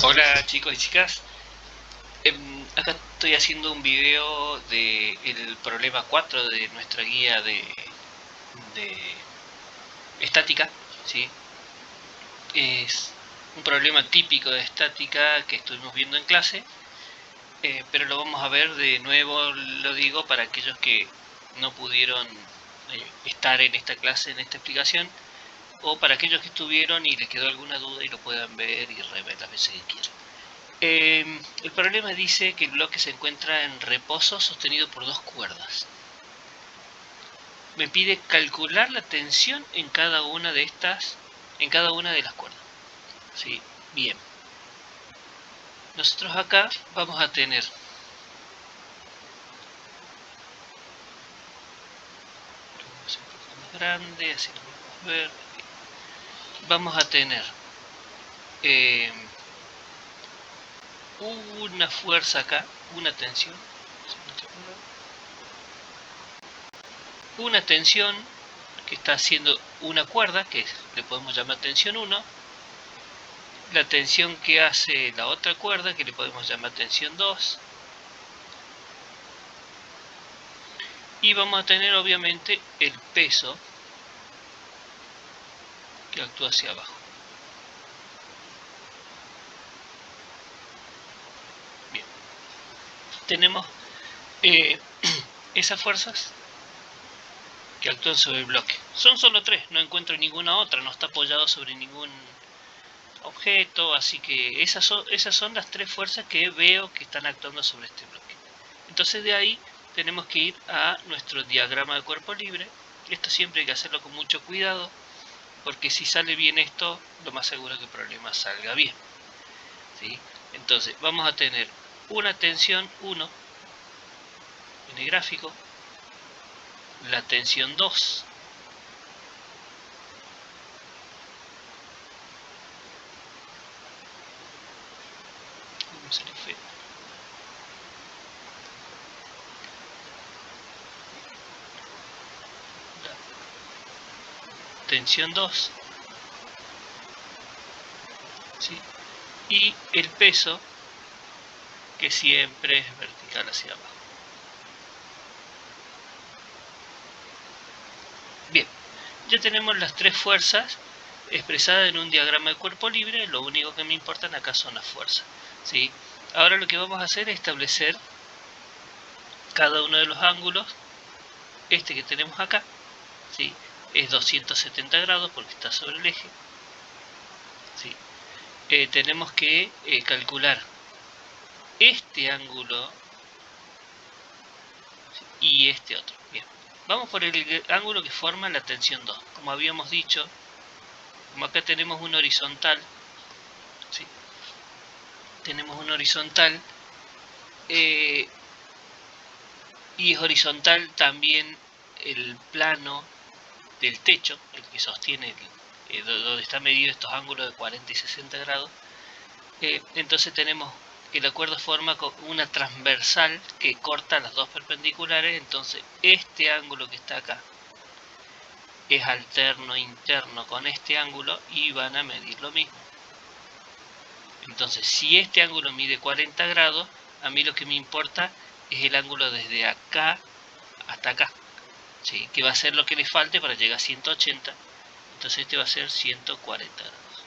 Hola chicos y chicas, acá estoy haciendo un video del problema 4 de nuestra guía de estática, ¿sí? Es un problema típico de estática que estuvimos viendo en clase, pero lo vamos a ver de nuevo, lo digo, para aquellos que no pudieron estar en esta clase, en esta explicación, o para aquellos que estuvieron y les quedó alguna duda y lo puedan ver y rever las veces que quieran. El problema dice que el bloque se encuentra en reposo sostenido por dos cuerdas. Me pide calcular la tensión en cada una de las cuerdas. Sí, bien. Nosotros acá vamos a tener un poco más grande, así lo podemos ver. Vamos a tener una fuerza acá, una tensión. Una tensión que está haciendo una cuerda, que le podemos llamar tensión 1, la tensión que hace la otra cuerda, que le podemos llamar tensión 2, y vamos a tener obviamente el peso que actúa hacia abajo. Bien, tenemos esas fuerzas que actúan sobre el bloque. Son solo tres, no encuentro ninguna otra, no está apoyado sobre ningún objeto, así que esas son las tres fuerzas que veo que están actuando sobre este bloque. Entonces de ahí tenemos que ir a nuestro diagrama de cuerpo libre. Esto siempre hay que hacerlo con mucho cuidado, porque si sale bien esto, lo más seguro es que el problema salga bien, ¿sí? Entonces vamos a tener una tensión 1 en el gráfico, la tensión 2, tensión 2, ¿sí? Y el peso, que siempre es vertical hacia abajo. Bien, ya tenemos las tres fuerzas expresadas en un diagrama de cuerpo libre. Lo único que me importan acá son las fuerzas, ¿sí? Ahora lo que vamos a hacer es establecer cada uno de los ángulos. Este que tenemos acá, ¿sí?, es 270 grados porque está sobre el eje, ¿sí? Tenemos que calcular este ángulo y este otro. Bien, vamos por el ángulo que forma la tensión 2. Como habíamos dicho, como acá tenemos un horizontal, ¿sí?, tenemos un horizontal, y es horizontal también el plano del techo, el que sostiene donde está medido estos ángulos de 40 y 60 grados. Entonces tenemos que la cuerda forma una transversal que corta las dos perpendiculares. Entonces este ángulo que está acá es alterno interno con este ángulo y van a medir lo mismo. Entonces si este ángulo mide 40 grados, a mí lo que me importa es el ángulo desde acá hasta acá, ¿sí?, que va a ser lo que le falte para llegar a 180. Entonces este va a ser 140 grados.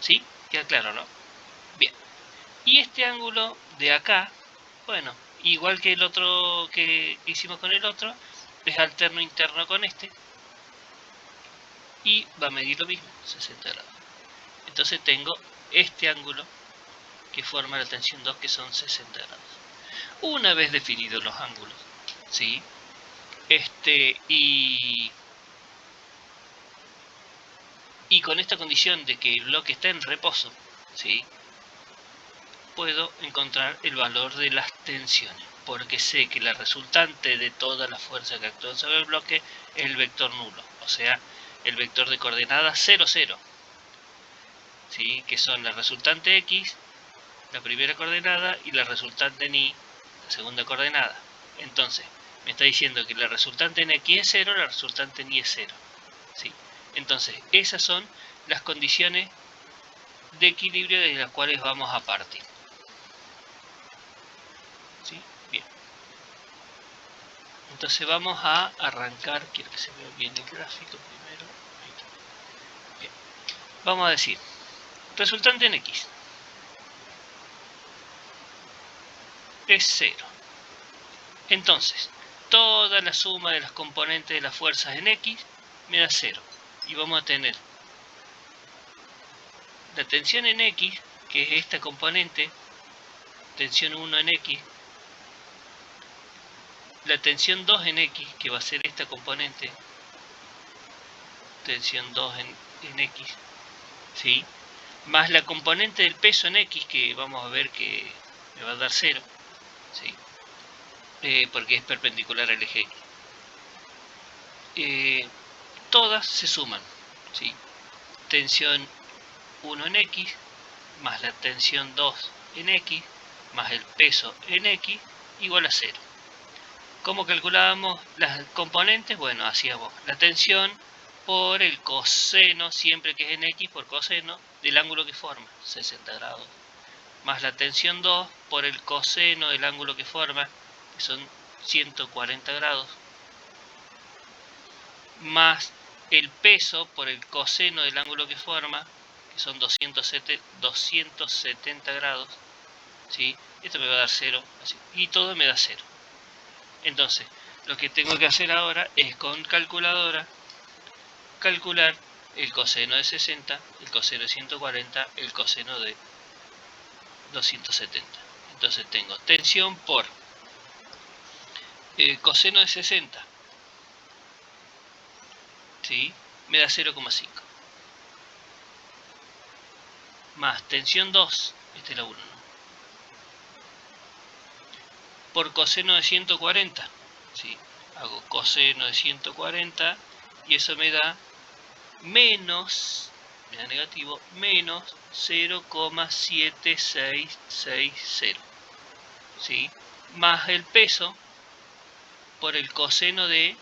¿Sí? ¿Queda claro, no? Bien. Y este ángulo de acá, bueno, igual que el otro que hicimos con el otro, es alterno interno con este y va a medir lo mismo, 60 grados. Entonces tengo este ángulo que forma la tensión 2, que son 60 grados. Una vez definidos los ángulos, ¿sí?, y con esta condición de que el bloque está en reposo, ¿sí?, puedo encontrar el valor de las tensiones, porque sé que la resultante de toda la fuerza que actúa sobre el bloque es el vector nulo, o sea, el vector de coordenadas 0, 0, ¿sí?, que son la resultante x, la primera coordenada, y la resultante en y, la segunda coordenada. Entonces, me está diciendo que la resultante en x es 0, la resultante en y es 0, ¿sí? Entonces, esas son las condiciones de equilibrio de las cuales vamos a partir. ¿Sí? Bien. Entonces vamos a arrancar, quiero que se vea bien el gráfico primero. Ahí está. Bien. Vamos a decir, resultante en X es 0. Entonces, toda la suma de las componentes de las fuerzas en X me da 0. Y vamos a tener la tensión en X, que es esta componente, tensión 1 en X, la tensión 2 en X, que va a ser esta componente, tensión 2 en X, ¿sí? Más la componente del peso en X, que vamos a ver que me va a dar 0, ¿sí? Porque es perpendicular al eje X. Todas se suman, ¿sí? Tensión 1 en X, más la tensión 2 en X, más el peso en X, igual a 0. ¿Cómo calculábamos las componentes? Bueno, hacíamos la tensión por el coseno, siempre que es en X, por coseno del ángulo que forma, 60 grados. Más la tensión 2 por el coseno del ángulo que forma, que son 140 grados. Más el peso por el coseno del ángulo que forma, que son 270 grados. ¿Sí? Esto me va a dar 0, así, y todo me da 0. Entonces, lo que tengo que hacer ahora es con calculadora calcular el coseno de 60, el coseno de 140, el coseno de 270. Entonces tengo tensión por el coseno de 60, ¿sí? Me da 0,5. Más tensión 2, esta es la 1, ¿no? Por coseno de 140, ¿sí? Hago coseno de 140 y eso me da menos, me da negativo, menos 0,7660, ¿sí? Más el peso por el coseno de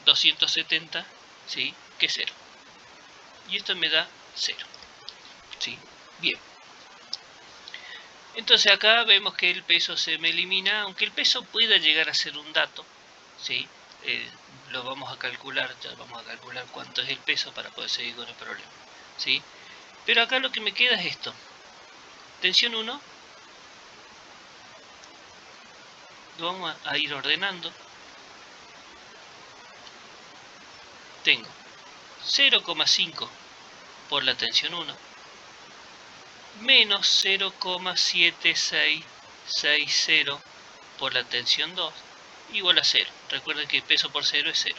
270, ¿sí? Que es 0. Y esto me da 0, ¿sí? Bien. Entonces acá vemos que el peso se me elimina, aunque el peso pueda llegar a ser un dato, ¿sí? Lo vamos a calcular, ya vamos a calcular cuánto es el peso para poder seguir con el problema, ¿sí? Pero acá lo que me queda es esto. Tensión 1, lo vamos a ir ordenando. Tengo 0,5 por la tensión 1, menos 0,7660 por la tensión 2, igual a 0. Recuerden que peso por 0 es 0.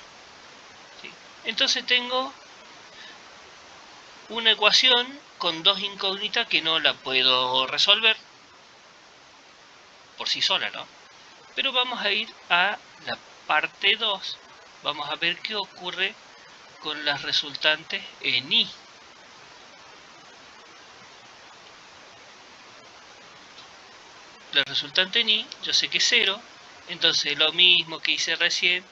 ¿Sí? Entonces tengo una ecuación con dos incógnitas que no la puedo resolver por sí sola, ¿no? Pero vamos a ir a la parte 2. Vamos a ver qué ocurre con las resultantes en I. La resultante en I, yo sé que es 0, entonces lo mismo que hice recién,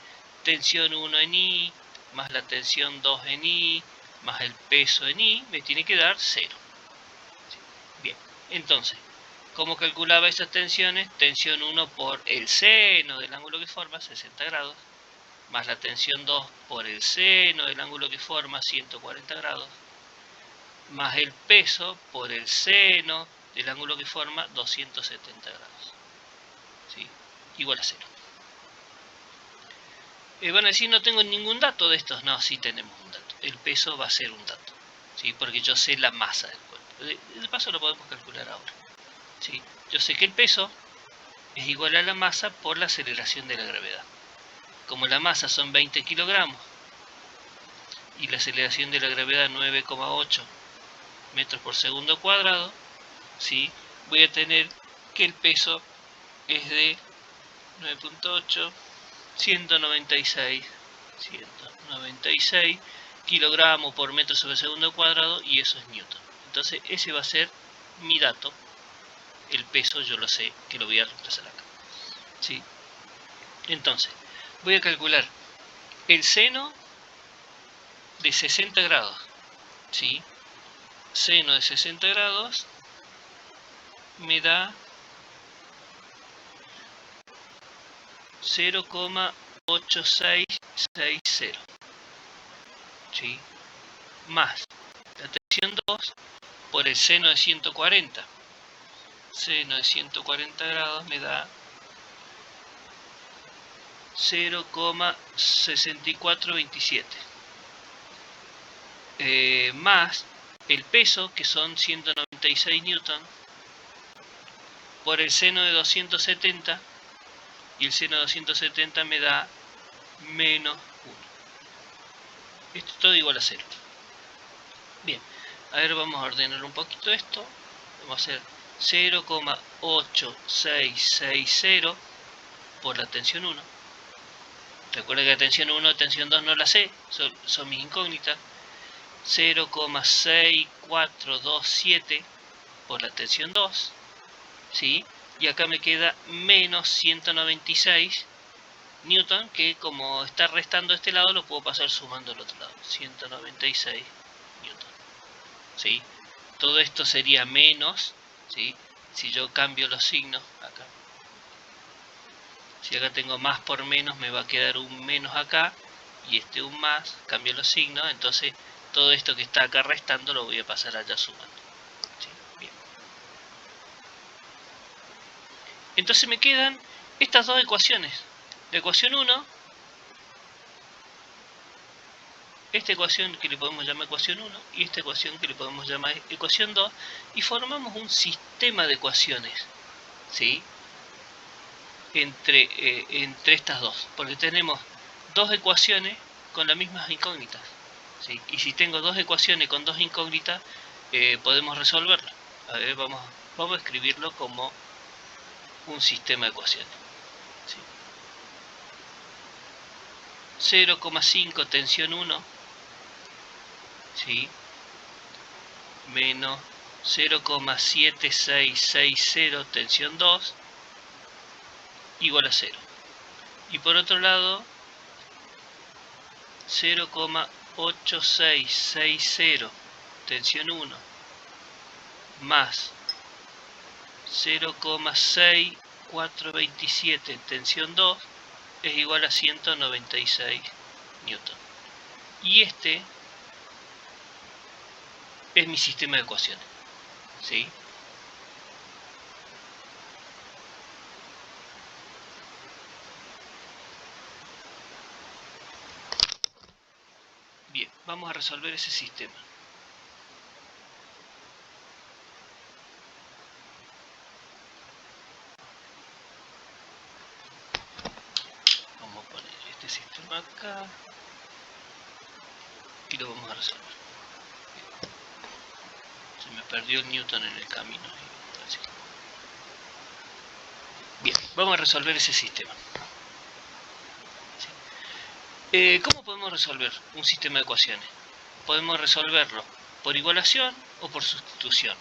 tensión 1 en I, más la tensión 2 en I, más el peso en I, me tiene que dar 0. Bien, entonces, ¿cómo calculaba esas tensiones? Tensión 1 por el seno del ángulo que forma, 60 grados, más la tensión 2 por el seno del ángulo que forma, 140 grados, más el peso por el seno del ángulo que forma, 270 grados. ¿Sí? Igual a 0. Van a decir, no tengo ningún dato de estos. No, sí tenemos un dato. El peso va a ser un dato, ¿sí? Porque yo sé la masa del cuerpo. De paso lo podemos calcular ahora, ¿sí? Yo sé que el peso es igual a la masa por la aceleración de la gravedad. Como la masa son 20 kilogramos y la aceleración de la gravedad 9,8 metros por segundo cuadrado, ¿sí? Voy a tener que el peso es de 9,8, 196 kilogramos por metro sobre segundo cuadrado, y eso es newton. Entonces ese va a ser mi dato. El peso yo lo sé, que lo voy a reemplazar acá, ¿sí? Entonces voy a calcular el seno de 60 grados. ¿sí? Seno de 60 grados me da 0,8660, ¿sí? Más la tensión 2 por el seno de 140. Seno de 140 grados me da 0,6427. Más el peso, que son 196 newton, por el seno de 270, y el seno de 270 me da menos 1. Esto es todo igual a 0. Bien, a ver, vamos a ordenar un poquito esto. Vamos a hacer 0,8660 por la tensión 1. Recuerda que la tensión 1 y tensión 2 no la sé, son mis incógnitas. 0,6427 por la tensión 2, ¿sí? Y acá me queda menos 196 newton, que como está restando este lado, lo puedo pasar sumando al otro lado. 196 newton, ¿sí? Todo esto sería menos, ¿sí? Si yo cambio los signos acá. Si acá tengo más por menos, me va a quedar un menos acá, y este un más, cambio los signos, entonces todo esto que está acá restando lo voy a pasar allá sumando. ¿Sí? Bien. Entonces me quedan estas dos ecuaciones. La ecuación 1, esta ecuación que le podemos llamar ecuación 1, y esta ecuación que le podemos llamar ecuación 2, y formamos un sistema de ecuaciones, ¿sí? Entre estas dos, porque tenemos dos ecuaciones con las mismas incógnitas, ¿sí? Y si tengo dos ecuaciones con dos incógnitas, podemos resolverlo. A ver, vamos a escribirlo como un sistema de ecuaciones, ¿sí? 0,5 tensión 1, ¿sí? Menos 0,7660 tensión 2 igual a 0. Y por otro lado, 0,8660 tensión 1 más 0,6427 tensión 2 es igual a 196 newton. Y este es mi sistema de ecuaciones, ¿sí? Bien, vamos a resolver ese sistema. Vamos a poner este sistema acá y lo vamos a resolver. Se me perdió el newton en el camino. Bien, vamos a resolver ese sistema. ¿Cómo podemos resolver un sistema de ecuaciones? Podemos resolverlo por igualación o por sustitución.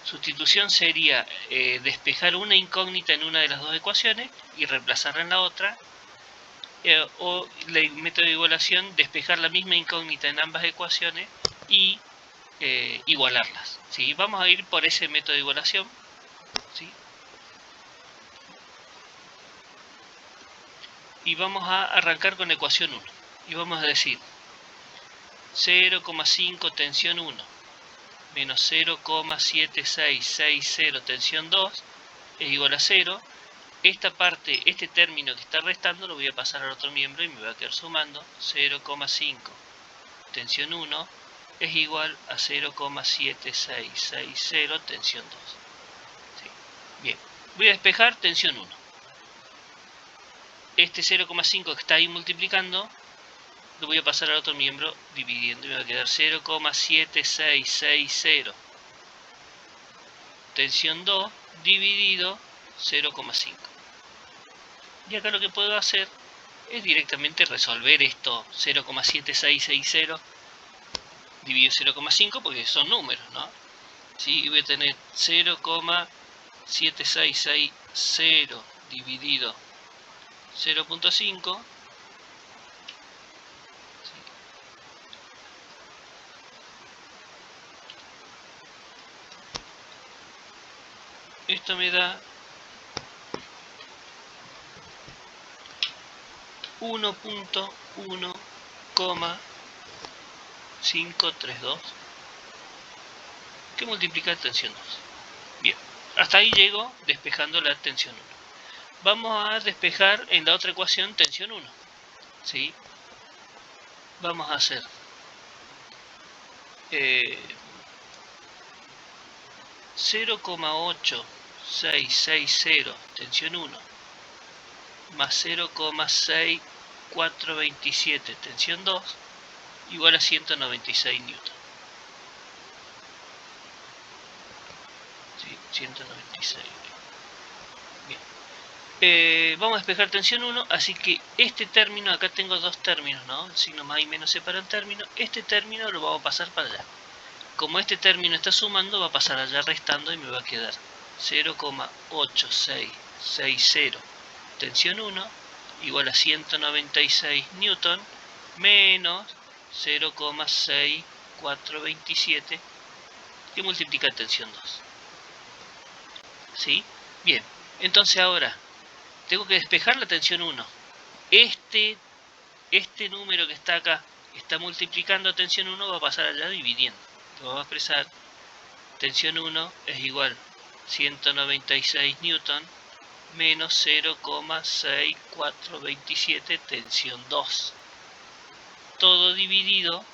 Sustitución sería despejar una incógnita en una de las dos ecuaciones y reemplazarla en la otra. O el método de igualación, despejar la misma incógnita en ambas ecuaciones y igualarlas, ¿sí? Vamos a ir por ese método de igualación, ¿sí? Y vamos a arrancar con la ecuación 1. Y vamos a decir 0,5 tensión 1 menos 0,7660 tensión 2 es igual a 0. Esta parte, este término que está restando, lo voy a pasar al otro miembro y me va a quedar sumando. 0,5 tensión 1 es igual a 0,7660 tensión 2. ¿Sí? Bien, voy a despejar tensión 1. Este 0,5 que está ahí multiplicando, lo voy a pasar al otro miembro dividiendo y me va a quedar 0,7660 tensión 2 dividido 0,5. Y acá lo que puedo hacer es directamente resolver esto. 0,7660 dividido 0,5, porque son números, ¿no? ¿Sí? Y voy a tener 0,7660 dividido 0,5, Esto me da 1.1,532 que multiplica tensión 2. Bien, hasta ahí llego despejando la tensión 1. Vamos a despejar en la otra ecuación tensión 1. ¿Sí? Vamos a hacer 0,8660 tensión 1 más 0,6427 tensión 2 igual a 196 newton. Sí, 196. Bien. Vamos a despejar tensión 1, así que este término, acá tengo dos términos, ¿no? El signo más y menos separa el término. Este término lo vamos a pasar para allá. Como este término está sumando, va a pasar allá restando y me va a quedar 0,8660 tensión 1 igual a 196 newton menos 0,6427 que multiplica tensión 2. ¿Sí? Bien, entonces ahora tengo que despejar la tensión 1. Este número que está acá está multiplicando a tensión 1, va a pasar allá dividiendo. Lo vamos a expresar. Tensión 1 es igual a 196 newton menos 0,6427 tensión 2. Todo dividido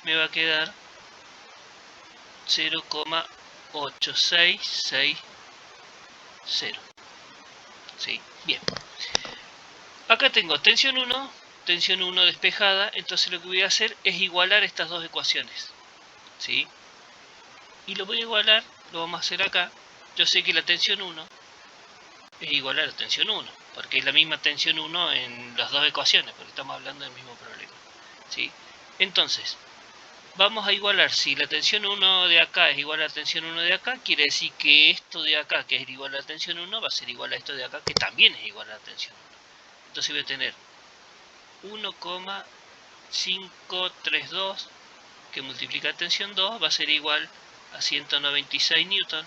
me va a quedar 0,8660. ¿Sí? Bien. Acá tengo tensión 1 despejada, entonces lo que voy a hacer es igualar estas dos ecuaciones. ¿Sí? Y lo voy a igualar, lo vamos a hacer acá. Yo sé que la tensión 1 es igual a la tensión 1, porque es la misma tensión 1 en las dos ecuaciones, porque estamos hablando del mismo problema. ¿Sí? Entonces, vamos a igualar, si la tensión 1 de acá es igual a la tensión 1 de acá, quiere decir que esto de acá, que es igual a la tensión 1, va a ser igual a esto de acá, que también es igual a la tensión 1. Entonces voy a tener 1,532 que multiplica tensión 2 va a ser igual a 196 newton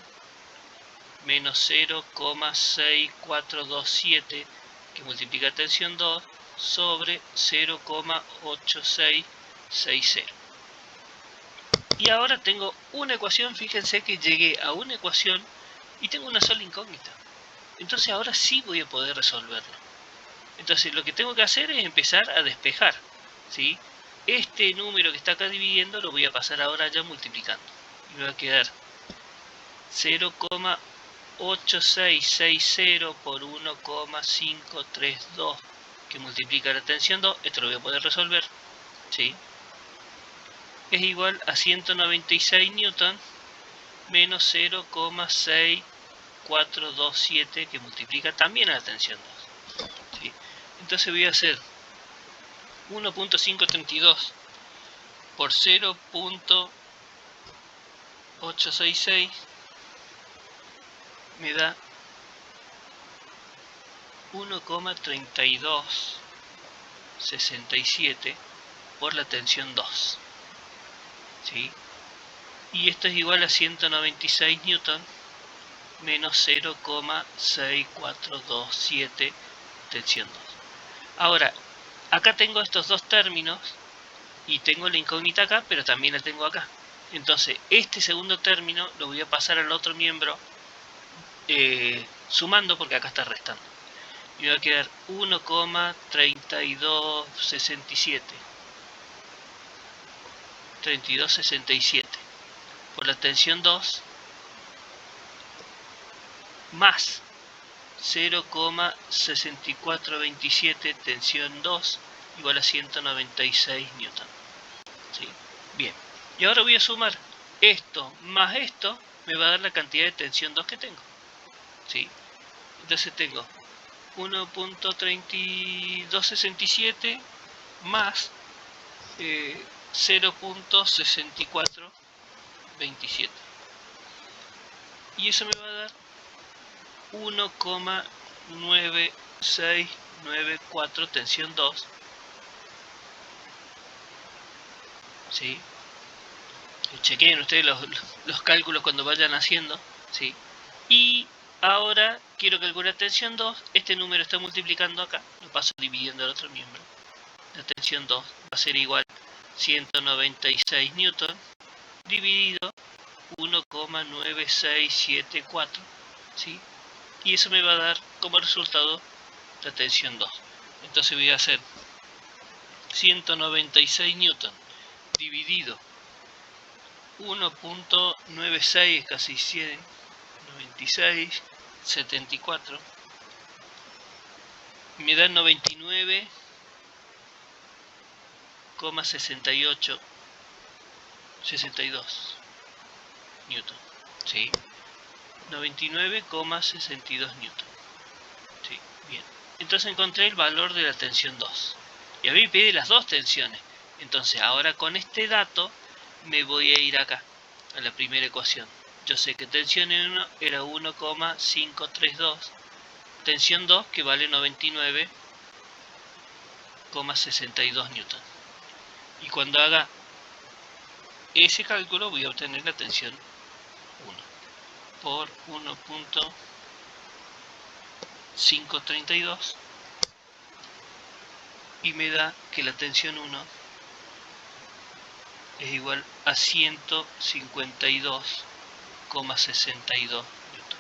menos 0,6427 que multiplica tensión 2 sobre 0,8660. Y ahora tengo una ecuación, fíjense que llegué a una ecuación y tengo una sola incógnita. Entonces ahora sí voy a poder resolverlo. Entonces lo que tengo que hacer es empezar a despejar, ¿sí? Este número que está acá dividiendo lo voy a pasar ahora ya multiplicando. Y me va a quedar 0,8660 por 1,532 que multiplica la tensión 2. Esto lo voy a poder resolver, ¿sí? Es igual a 196 newton menos 0,6427 que multiplica también a la tensión 2. ¿Sí? Entonces voy a hacer 1.532 por 0.866 me da 1,3267 por la tensión 2. ¿Sí? Y esto es igual a 196 newton menos 0,6427 tensión 2. Ahora, acá tengo estos dos términos y tengo la incógnita acá, pero también la tengo acá. Entonces, este segundo término lo voy a pasar al otro miembro sumando, porque acá está restando. Y me va a quedar 1,3267 por la tensión 2 más 0,6427 tensión 2 igual a 196 newton. ¿Sí? Bien, y ahora voy a sumar esto más esto, me va a dar la cantidad de tensión 2 que tengo. ¿Sí? Entonces tengo 1.3267 más 0.6427. Y eso me va a dar 1,9694 tensión 2. ¿Sí? Chequeen ustedes los cálculos cuando vayan haciendo. ¿Sí? Y Ahora quiero calcular tensión 2. Este número está multiplicando acá. Lo paso dividiendo al otro miembro. La tensión 2 va a ser igual a 196 newton dividido 1,9674. ¿Sí? Y eso me va a dar como resultado la tensión 2. Entonces voy a hacer 196 newton dividido 1.96, casi 100, 96, 74, me da 99,68, 62 newton, ¿sí? 99,62 newton, ¿sí? Bien. Entonces encontré el valor de la tensión 2. Y a mí me pide las dos tensiones. Entonces ahora con este dato me voy a ir acá, a la primera ecuación. Yo sé que tensión 1 era 1,532. Tensión 2 que vale 99,62 newton. Y cuando haga ese cálculo voy a obtener la tensión 1 por 1.532 y me da que la tensión 1 es igual a 152,62 newton.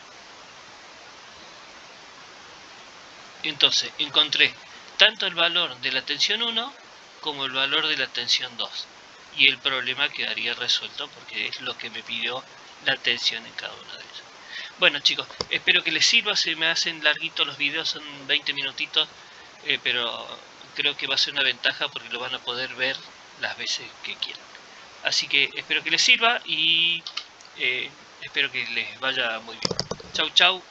Entonces encontré tanto el valor de la tensión 1 como el valor de la tensión 2 y el problema quedaría resuelto porque es lo que me pidió la tensión en cada una de ellas. Bueno chicos, espero que les sirva. Se me hacen larguitos los videos, son 20 minutitos, pero creo que va a ser una ventaja porque lo van a poder ver las veces que quieran. Así que espero que les sirva y espero que les vaya muy bien. Chau chau.